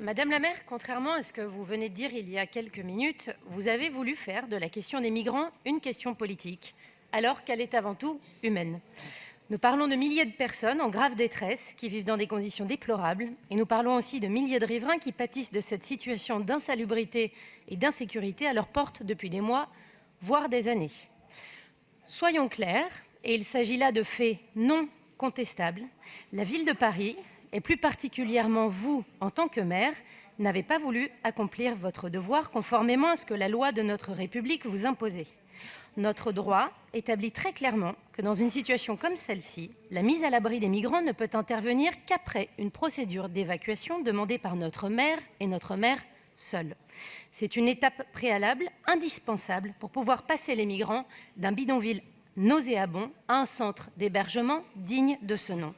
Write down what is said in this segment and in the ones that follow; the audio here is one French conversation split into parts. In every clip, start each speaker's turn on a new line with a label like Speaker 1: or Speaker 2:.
Speaker 1: Madame la maire, contrairement à ce que vous venez de dire il y a quelques minutes, vous avez voulu faire de la question des migrants une question politique, alors qu'elle est avant tout humaine. Nous parlons de milliers de personnes en grave détresse qui vivent dans des conditions déplorables et nous parlons aussi de milliers de riverains qui pâtissent de cette situation d'insalubrité et d'insécurité à leur porte depuis des mois, voire des années. Soyons clairs, et il s'agit là de faits non contestables, la ville de Paris, et plus particulièrement vous, en tant que maire, n'avez pas voulu accomplir votre devoir conformément à ce que la loi de notre République vous imposait. Notre droit établit très clairement que dans une situation comme celle-ci, la mise à l'abri des migrants ne peut intervenir qu'après une procédure d'évacuation demandée par notre maire et notre maire seul. C'est une étape préalable, indispensable, pour pouvoir passer les migrants d'un bidonville nauséabond à un centre d'hébergement digne de ce nom.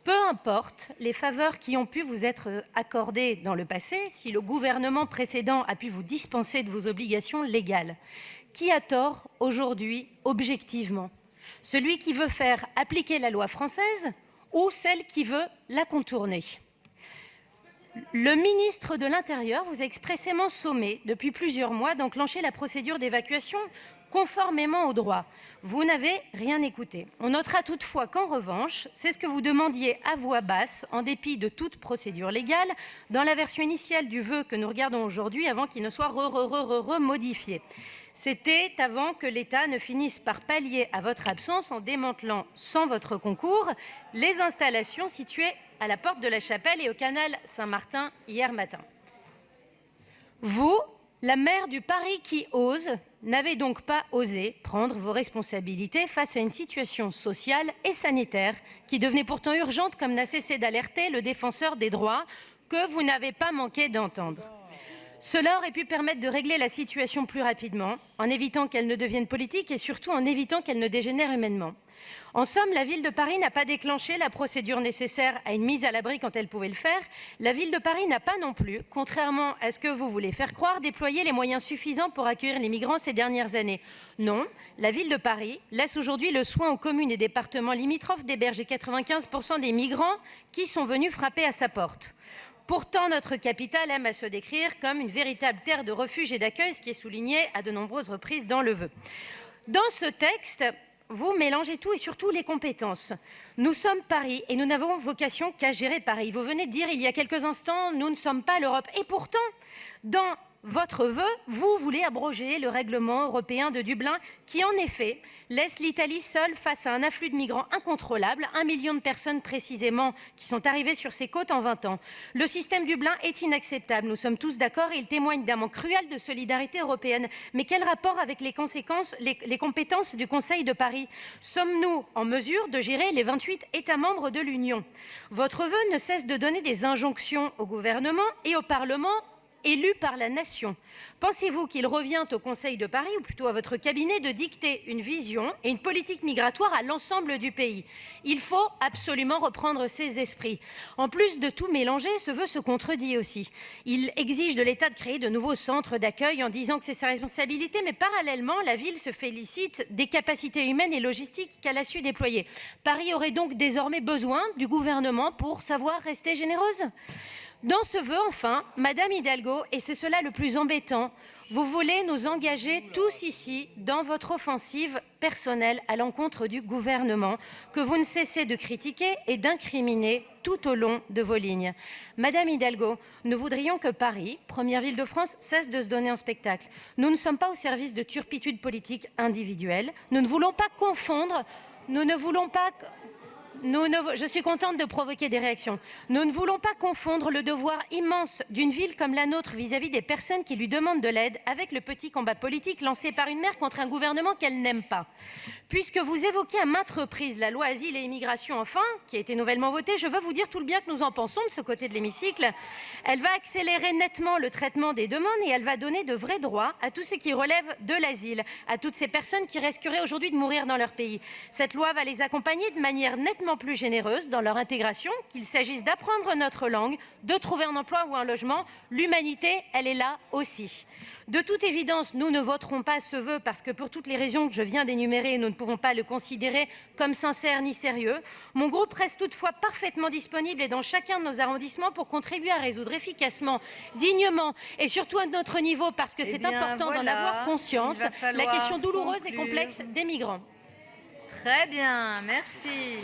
Speaker 1: Peu importe les faveurs qui ont pu vous être accordées dans le passé, si le gouvernement précédent a pu vous dispenser de vos obligations légales. Qui a tort aujourd'hui, objectivement? Celui qui veut faire appliquer la loi française ou celle qui veut la contourner? Le ministre de l'Intérieur vous a expressément sommé depuis plusieurs mois d'enclencher la procédure d'évacuation conformément au droit. Vous n'avez rien écouté. On notera toutefois qu'en revanche, c'est ce que vous demandiez à voix basse, en dépit de toute procédure légale, dans la version initiale du vœu que nous regardons aujourd'hui, avant qu'il ne soit remodifié. C'était avant que l'État ne finisse par pallier à votre absence en démantelant, sans votre concours, les installations situées à la porte de la Chapelle et au canal Saint-Martin hier matin. Vous, la maire du Paris qui ose, n'avez donc pas osé prendre vos responsabilités face à une situation sociale et sanitaire qui devenait pourtant urgente, comme n'a cessé d'alerter le défenseur des droits que vous n'avez pas manqué d'entendre. Cela aurait pu permettre de régler la situation plus rapidement, en évitant qu'elle ne devienne politique et surtout en évitant qu'elle ne dégénère humainement. En somme, la ville de Paris n'a pas déclenché la procédure nécessaire à une mise à l'abri quand elle pouvait le faire. La ville de Paris n'a pas non plus, contrairement à ce que vous voulez faire croire, déployé les moyens suffisants pour accueillir les migrants ces dernières années. Non, la ville de Paris laisse aujourd'hui le soin aux communes et départements limitrophes d'héberger 95% des migrants qui sont venus frapper à sa porte. Pourtant, notre capitale aime à se décrire comme une véritable terre de refuge et d'accueil, ce qui est souligné à de nombreuses reprises dans le vœu. Dans ce texte, vous mélangez tout et surtout les compétences. Nous sommes Paris et nous n'avons vocation qu'à gérer Paris. Vous venez de dire il y a quelques instants, nous ne sommes pas l'Europe. Et pourtant, dans votre vœu, vous voulez abroger le règlement européen de Dublin qui, en effet, laisse l'Italie seule face à un afflux de migrants incontrôlable, 1 million de personnes précisément qui sont arrivées sur ses côtes en 20 ans. Le système Dublin est inacceptable, nous sommes tous d'accord, et il témoigne d'un manque cruel de solidarité européenne. Mais quel rapport avec les compétences du Conseil de Paris? Sommes-nous en mesure de gérer les 28 États membres de l'Union? Votre vœu ne cesse de donner des injonctions au gouvernement et au Parlement élu par la nation. Pensez-vous qu'il revient au Conseil de Paris, ou plutôt à votre cabinet, de dicter une vision et une politique migratoire à l'ensemble du pays? Il faut absolument reprendre ces esprits. En plus de tout mélanger, ce vœu se contredit aussi. Il exige de l'État de créer de nouveaux centres d'accueil en disant que c'est sa responsabilité, mais parallèlement, la ville se félicite des capacités humaines et logistiques qu'elle a su déployer. Paris aurait donc désormais besoin du gouvernement pour savoir rester généreuse? Dans ce vœu, enfin, Madame Hidalgo, et c'est cela le plus embêtant, vous voulez nous engager tous ici dans votre offensive personnelle à l'encontre du gouvernement que vous ne cessez de critiquer et d'incriminer tout au long de vos lignes. Madame Hidalgo, nous voudrions que Paris, première ville de France, cesse de se donner en spectacle. Nous ne sommes pas au service de turpitudes politiques individuelles. Nous ne voulons pas confondre, je suis contente de provoquer des réactions. Nous ne voulons pas confondre le devoir immense d'une ville comme la nôtre vis-à-vis des personnes qui lui demandent de l'aide avec le petit combat politique lancé par une maire contre un gouvernement qu'elle n'aime pas. Puisque vous évoquez à maintes reprises la loi Asile et Immigration, enfin, qui a été nouvellement votée, je veux vous dire tout le bien que nous en pensons de ce côté de l'hémicycle. Elle va accélérer nettement le traitement des demandes et elle va donner de vrais droits à tout ce qui relève de l'asile, à toutes ces personnes qui risqueraient aujourd'hui de mourir dans leur pays. Cette loi va les accompagner de manière nettement plus généreuse dans leur intégration, qu'il s'agisse d'apprendre notre langue, de trouver un emploi ou un logement. L'humanité, elle est là aussi. De toute évidence, nous ne voterons pas ce vœu parce que pour toutes les raisons que je viens d'énumérer, nous ne pouvons pas le considérer comme sincère ni sérieux. Mon groupe reste toutefois parfaitement disponible et dans chacun de nos arrondissements pour contribuer à résoudre efficacement, dignement et surtout à notre niveau, parce que c'est important d'en avoir conscience, la question douloureuse et complexe des migrants.
Speaker 2: Très bien, merci.